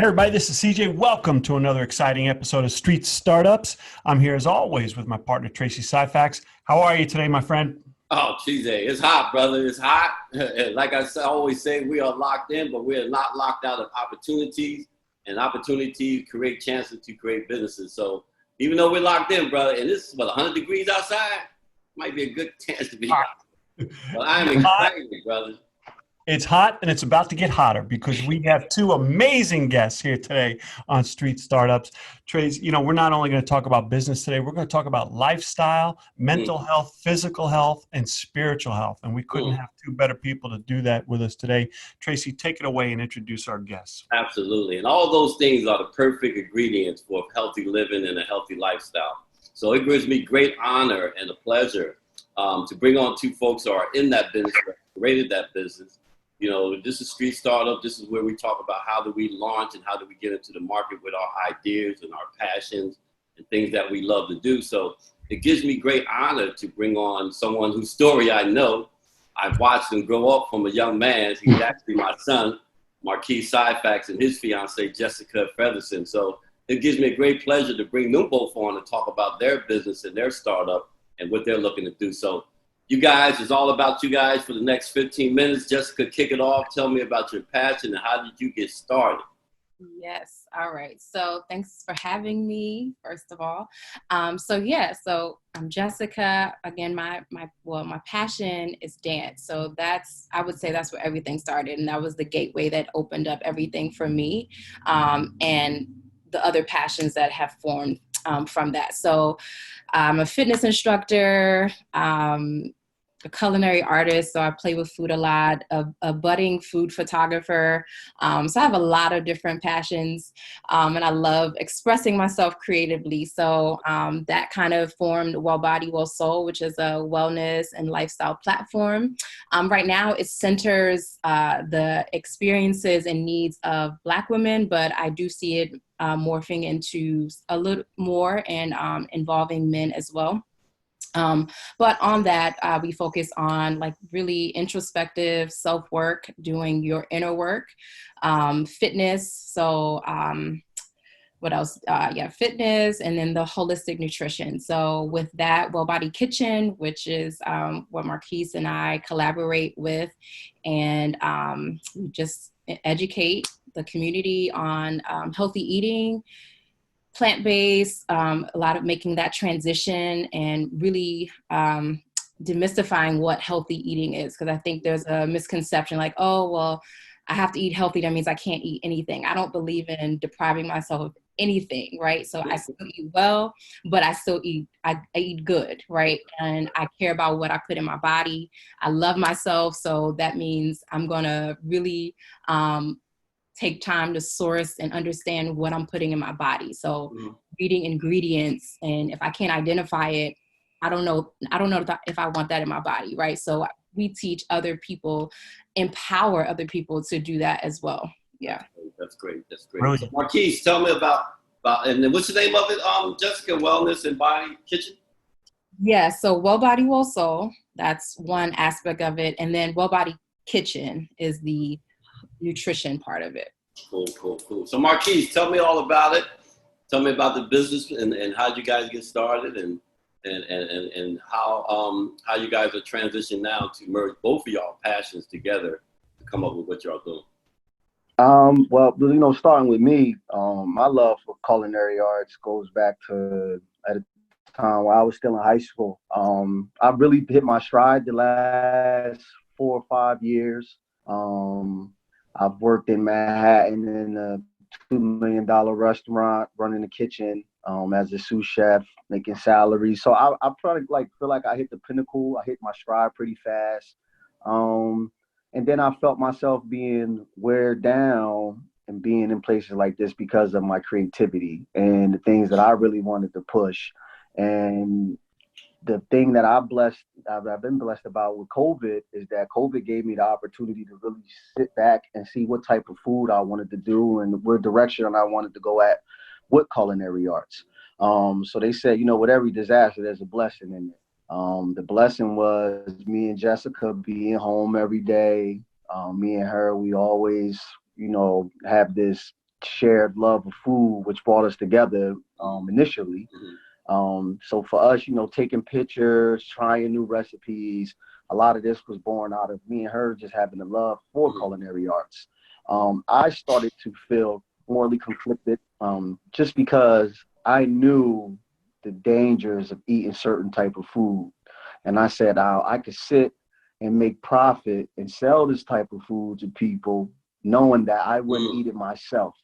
everybody, this is CJ. Welcome to another exciting episode of Street Startups. I'm here as always with my partner, Tracy Syfax. How are you today, my friend? Oh, TJ, it's hot, brother. It's hot. Like always say, we are locked in, but we are not locked out of opportunities. And opportunities create chances to create businesses. So even though we're locked in, brother, and this is 100 degrees outside, might be a good chance to be hot. But I am excited, brother. It's hot and it's about to get hotter because we have two amazing guests here today on Street Startups. Trace, we're not only going to talk about business today, we're going to talk about lifestyle, mental health, physical health, and spiritual health. And we couldn't have two better people to do that with us today. Tracy, take it away and introduce our guests. Absolutely. And all those things are the perfect ingredients for healthy living and a healthy lifestyle. So it gives me great honor and a pleasure to bring on two folks who are in that business, created that business. This is Street Startup. This is where we talk about how do we launch and how do we get into the market with our ideas and our passions and things that we love to do. So it gives me great honor to bring on someone whose story I know. I've watched him grow up from a young man. He's actually my son, Marquise Syfax, and his fiancee, Jessica Featherson. So it gives me a great pleasure to bring them both on and talk about their business and their startup and what they're looking to do. So you guys, it's all about you guys for the next 15 minutes. Jessica, kick it off. Tell me about your passion and how did you get started? Yes. All right. So thanks for having me, first of all. So I'm Jessica. Again, my passion is dance. So I would say that's where everything started. And that was the gateway that opened up everything for me and the other passions that have formed from that. So I'm a fitness instructor, a culinary artist, so I play with food a lot, a budding food photographer. So I have a lot of different passions, and I love expressing myself creatively. So that kind of formed Well Body, Well Soul, which is a wellness and lifestyle platform. Right now, it centers the experiences and needs of Black women, but I do see it morphing into a little more and involving men as well. But on that, we focus on really introspective self-work, doing your inner work, fitness. So what else? Fitness, and then the holistic nutrition. So with that, Well Body Kitchen, which is what Marquise and I collaborate with, and just educate the community on healthy eating, plant-based, a lot of making that transition and really demystifying what healthy eating is. Because I think there's a misconception I have to eat healthy. That means I can't eat anything. I don't believe in depriving myself of anything, right? So I still eat well, but I still eat, I eat good, right? And I care about what I put in my body. I love myself. So that means I'm gonna really take time to source and understand what I'm putting in my body. So reading ingredients, and if I can't identify it, I don't know if I want that in my body, right? So we teach other people, empower other people to do that as well. Yeah. That's great. That's great. Brilliant. Marquise, tell me about and then what's the name of it? Jessica, Wellness and Body Kitchen? Yeah, so Well Body, Well Soul, that's one aspect of it. And then Well Body Kitchen is the nutrition part of it. Cool. So Marquise, tell me all about it. Tell me about the business and how you guys get started and how you guys are transitioning now to merge both of y'all passions together to come up with what y'all doing. Starting with me, my love for culinary arts goes back to at a time when I was still in high school. I really hit my stride the last 4 or 5 years. I've worked in Manhattan in a $2 million restaurant, running the kitchen as a sous chef, making salaries. So I probably feel like I hit the pinnacle. I hit my stride pretty fast. And then I felt myself being wear down and being in places like this because of my creativity and the things that I really wanted to push. And the thing that I've been blessed about with COVID is that COVID gave me the opportunity to really sit back and see what type of food I wanted to do and what direction I wanted to go at with culinary arts. So they said, with every disaster, there's a blessing in it. The blessing was me and Jessica being home every day. Me and her, we always, have this shared love of food, which brought us together initially. So for us, taking pictures, trying new recipes, a lot of this was born out of me and her just having a love for culinary arts. I started to feel morally conflicted just because I knew the dangers of eating certain type of food. And I said, I could sit and make profit and sell this type of food to people knowing that I wouldn't eat it myself.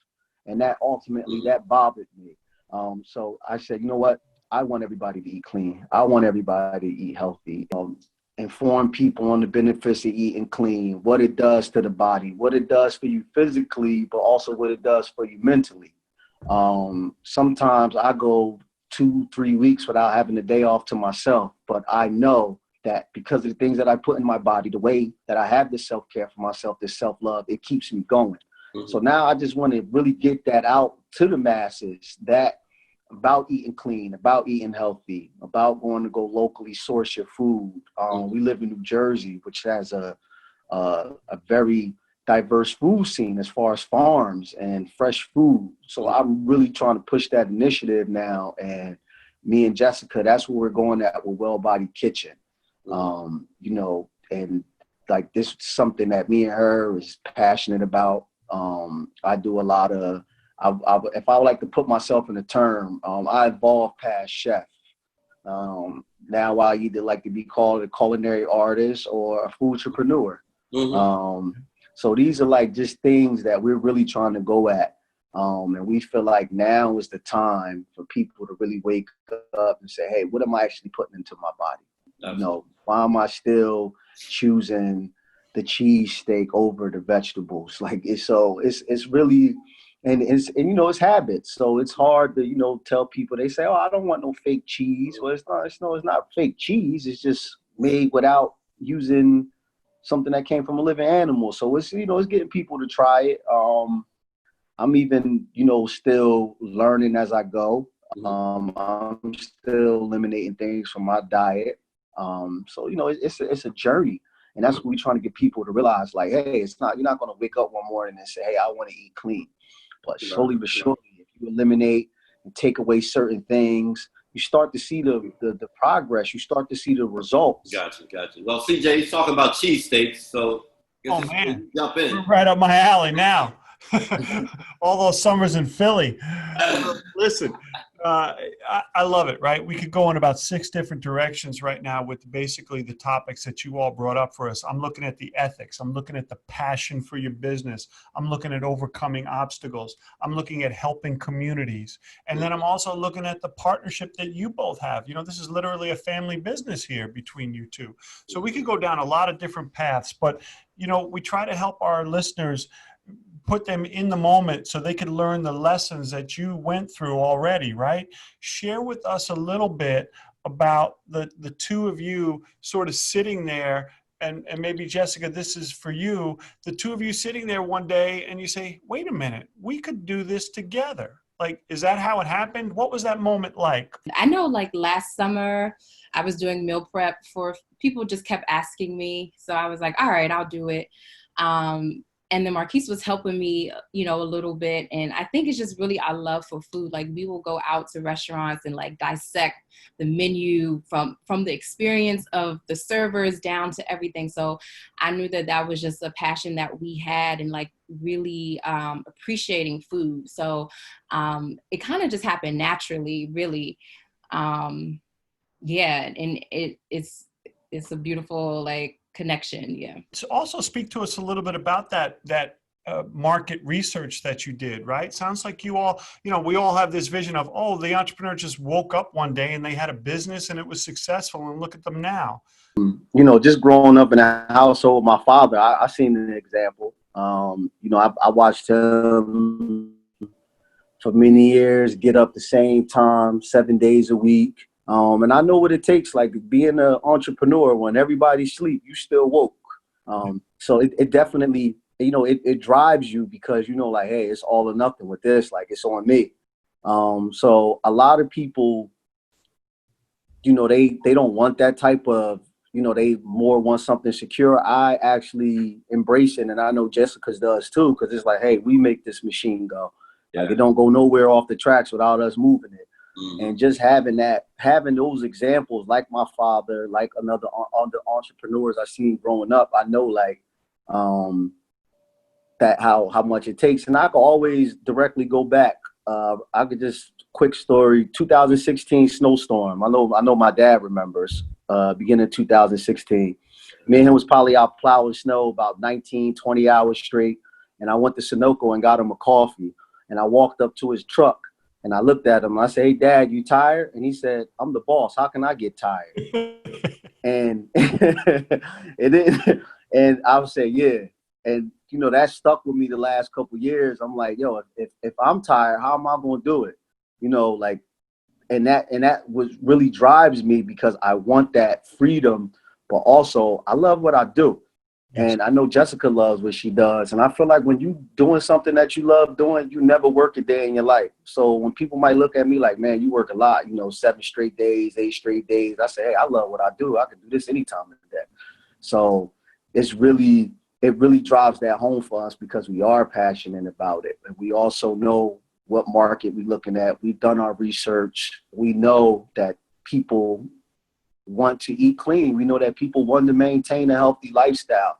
And that ultimately, that bothered me. So I said, you know what? I want everybody to eat clean. I want everybody to eat healthy. Inform people on the benefits of eating clean, what it does to the body, what it does for you physically, but also what it does for you mentally. Sometimes I go 2-3 weeks without having a day off to myself, but I know that because of the things that I put in my body, the way that I have this self-care for myself, this self-love, it keeps me going. So now I just want to really get that out to the masses, that about eating clean, about eating healthy, about going to go locally source your food. We live in New Jersey, which has a very diverse food scene as far as farms and fresh food. So I'm really trying to push that initiative now. And me and Jessica, that's where we're going at with Well Body Kitchen. And like this is something that me and her is passionate about. I do a lot of, if I would like to put myself in a term, I evolved past chef. Now I either like to be called a culinary artist or a food entrepreneur. So these are like just things that we're really trying to go at. And we feel like now is the time for people to really wake up and say, hey, what am I actually putting into my body? Why am I still choosing the cheesesteak over the vegetables? Like it's really, and it's habits. So it's hard to, tell people, they say, oh, I don't want no fake cheese. Well, it's not fake cheese. It's just made without using something that came from a living animal. So it's, it's getting people to try it. I'm even, still learning as I go. I'm still eliminating things from my diet. So, it's a journey. And that's what we're trying to get people to realize, like, hey, you're not going to wake up one morning and say, hey, I want to eat clean. But slowly but surely, if you eliminate and take away certain things, you start to see the progress. You start to see the results. Gotcha. Well, CJ, he's talking about cheesesteaks, so man, jump in. we're right up my alley now. All those summers in Philly. Listen, I love it, right? We could go in about 6 different directions right now with basically the topics that you all brought up for us. I'm looking at the ethics. I'm looking at the passion for your business. I'm looking at overcoming obstacles. I'm looking at helping communities. And then I'm also looking at the partnership that you both have. This is literally a family business here between you two. So we could go down a lot of different paths, but, we try to help our listeners put them in the moment so they could learn the lessons that you went through already, right? Share with us a little bit about the two of you sort of sitting there, and maybe Jessica, this is for you, the two of you sitting there one day and you say, wait a minute, we could do this together. Like, is that how it happened? What was that moment like? I know like last summer I was doing meal prep for people, just kept asking me. So I was like, all right, I'll do it. And then Marquise was helping me, a little bit. And I think it's just really our love for food. Like we will go out to restaurants and like dissect the menu from the experience of the servers down to everything. So I knew that was just a passion that we had, and like really appreciating food. So it kind of just happened naturally, really. And it's a beautiful connection. Yeah. So also speak to us a little bit about that market research that you did, right? Sounds like you all, we all have this vision of, oh, the entrepreneur just woke up one day and they had a business and it was successful, and look at them now. Just growing up in a household, my father, I seen an example. I watched him for many years get up the same time, 7 days a week. And I know what it takes, like being an entrepreneur, when everybody sleep, you still woke. So it definitely, it drives you, because, like, hey, it's all or nothing with this, like it's on me. So a lot of people, they don't want that type of, they more want something secure. I actually embrace it. And I know Jessica's does too, because it's like, hey, we make this machine go. Yeah. Like it don't go nowhere off the tracks without us moving it. Mhm. And just having those examples, like my father, like other entrepreneurs I seen growing up, I know like that how much it takes. And I could always directly go back. I could just quick story, 2016 snowstorm. I know my dad remembers, beginning of 2016. Me and him was probably out plowing snow about 19, 20 hours straight. And I went to Sunoco and got him a coffee. And I walked up to his truck and I looked at him. I said, "Hey, Dad, you tired?" And he said, "I'm the boss. How can I get tired?" And and I would say, "Yeah." And you know, that stuck with me the last couple of years. I'm like, yo, if I'm tired, how am I going to do it? You know, like, and that was really drives me because I want that freedom, but also I love what I do. Yes. And I know Jessica loves what she does. And I feel like when you doing something that you love doing, you never work a day in your life. So when people might look at me like, "Man, you work a lot, 7 straight days, 8 straight days." I say, "Hey, I love what I do. I can do this anytime of the day." So it really drives that home for us because we are passionate about it. And we also know what market we're looking at. We've done our research. We know that people want to eat clean. We know that people want to maintain a healthy lifestyle,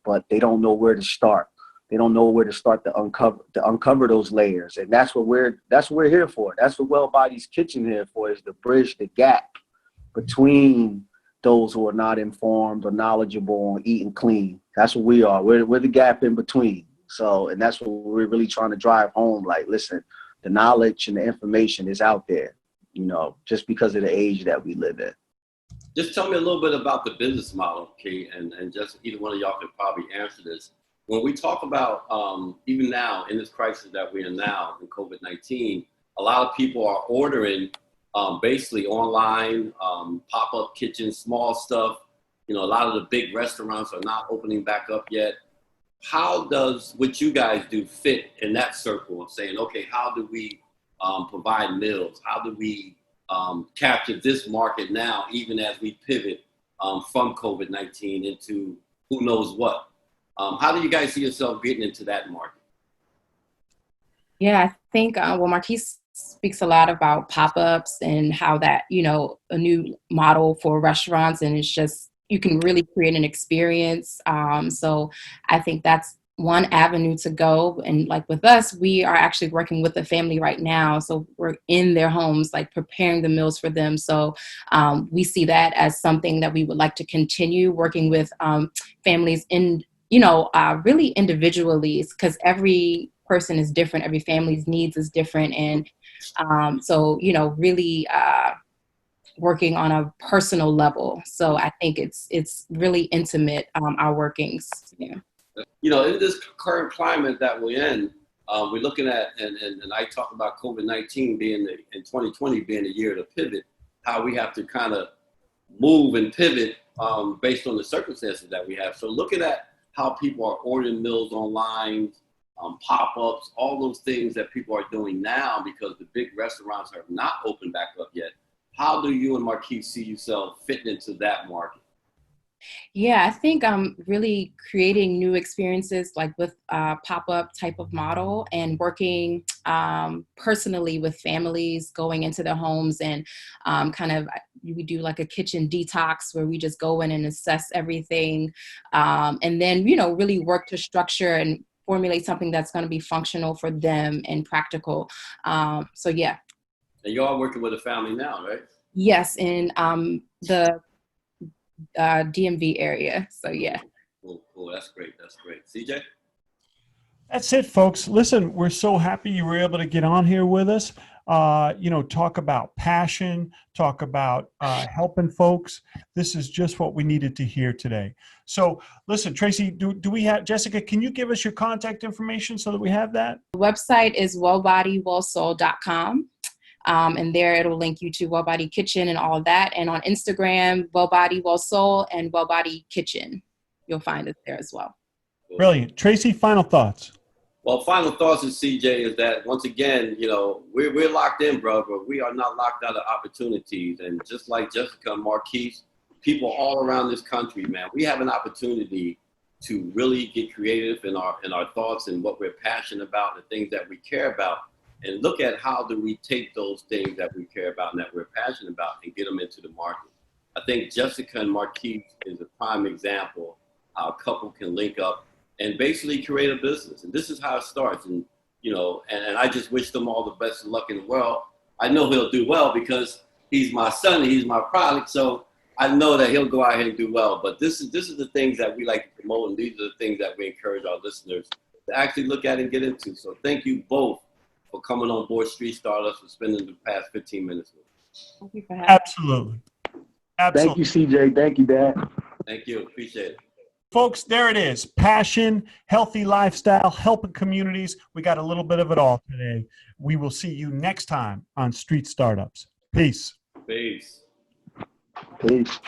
but they don't know where to start. They don't know where to start to uncover those layers. And that's what we're here for. That's what Well Body's Kitchen here for, is to bridge the gap between those who are not informed or knowledgeable on eating clean. That's what we are. We're the gap in between. So, and that's what we're really trying to drive home. Like, listen, the knowledge and the information is out there, just because of the age that we live in. Just tell me a little bit about the business model, Kate, and just either one of y'all could probably answer this. When we talk about, even now in this crisis that we're in now in COVID-19, a lot of people are ordering basically online, pop-up kitchens, small stuff. A lot of the big restaurants are not opening back up yet. How does what you guys do fit in that circle of saying, okay, how do we provide meals? How do we capture this market now, even as we pivot from COVID-19 into who knows what? How do you guys see yourself getting into that market? Yeah, I think, Marquise speaks a lot about pop-ups and how that, a new model for restaurants, and it's just, you can really create an experience. So I think that's one avenue to go. And like with us, we are actually working with a family right now. So we're in their homes, like preparing the meals for them. So we see that as something that we would like to continue working with families in, really individually, because every person is different. Every family's needs is different. And so, really working on a personal level. So I think it's really intimate, our workings. Yeah. In this current climate that we're in, we're looking at, and I talk about COVID-19 being in 2020 being a year to pivot, how we have to kind of move and pivot based on the circumstances that we have. So looking at how people are ordering meals online, pop-ups, all those things that people are doing now because the big restaurants are not open back up yet. How do you and Marquise see yourself fitting into that market? Yeah, I think I'm really creating new experiences, like with a pop-up type of model, and working personally with families, going into their homes, and we do like a kitchen detox where we just go in and assess everything, and then really work to structure and formulate something that's going to be functional for them and practical. So yeah. And you're all working with a family now, right? Yes, in the DMV area. So yeah. Cool. That's great. CJ? That's it, folks. Listen, we're so happy you were able to get on here with us. Talk about passion, talk about helping folks. This is just what we needed to hear today. So listen, Tracy, do we have, Jessica, can you give us your contact information so that we have that? The website is wellbodywellsoul.com. And there it'll link you to Well Body Kitchen and all of that. And on Instagram, Well Body Well Soul and Well Body Kitchen. You'll find it there as well. Brilliant. Tracy, final thoughts. Well, final thoughts is, CJ, is that once again, we're locked in, bro, but we are not locked out of opportunities. And just like Jessica and Marquise, people all around this country, man, we have an opportunity to really get creative in our thoughts and what we're passionate about, the things that we care about. and look at how do we take those things that we care about and that we're passionate about and get them into the market. I think Jessica and Marquise is a prime example how a couple can link up and basically create a business. And this is how it starts. And, and I just wish them all the best of luck in the world. I know he'll do well because he's my son and he's my product. So I know that he'll go out here and do well. But this is the things that we like to promote, and these are the things that we encourage our listeners to actually look at and get into. So thank you both for coming on board Street Startups and spending the past 15 minutes with us. Thank you for having Absolutely. Thank you, CJ. Thank you, Dan. Thank you. Appreciate it. Folks, there it is. Passion, healthy lifestyle, helping communities. We got a little bit of it all today. We will see you next time on Street Startups. Peace. Peace. Peace.